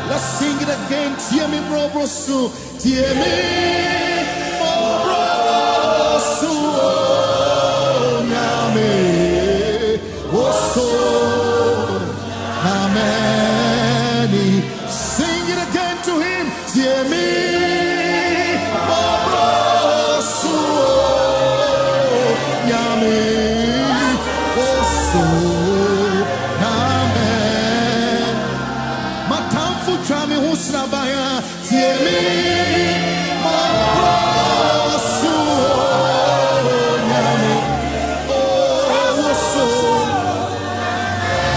Let's sing it again. Tie me brosu, tie me brosu, nyame oso nameni. Sing it again to him. Tie me brosu, nyame oso. Trami husnabaya, tiemi mabrosu, nyame oso,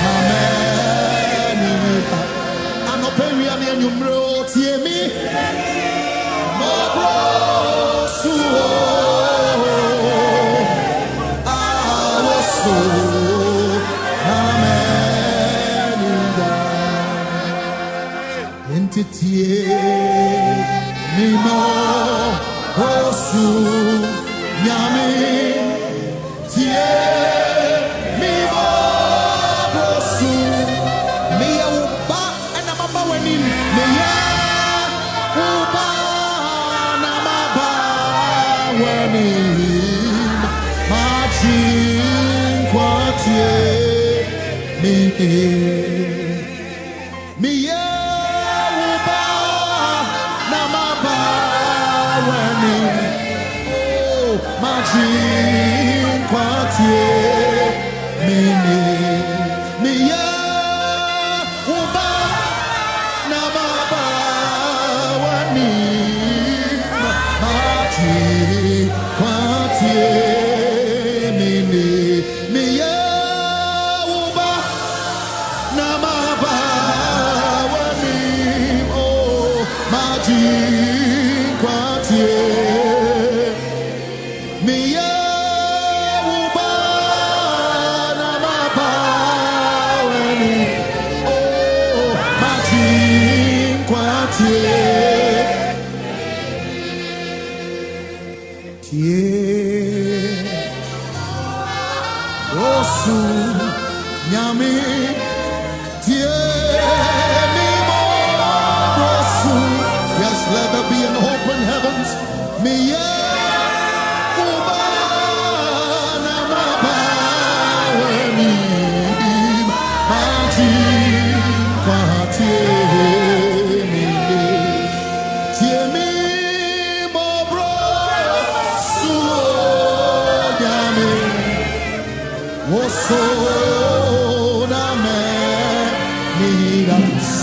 nameni. Anopemi ani enyumro, tiemi mabrosu, oso. Tie mi mo osu nyame tie mi mo osu me ya uba na mama wani me ya uba na mama wani machi kwatie me ya Majin kwatie mene miya uba na baba wani majin kwatie mene miya uba na baba wani oh majin kwatie osu nyame tie mi mo osu. Yes, let there be an open heavens. Me ya uba na maba weni maji kwatie mi tie mi mo osu nyame oso na me nira.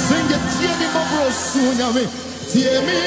Sing it, tie mi mo osu nyame tie mi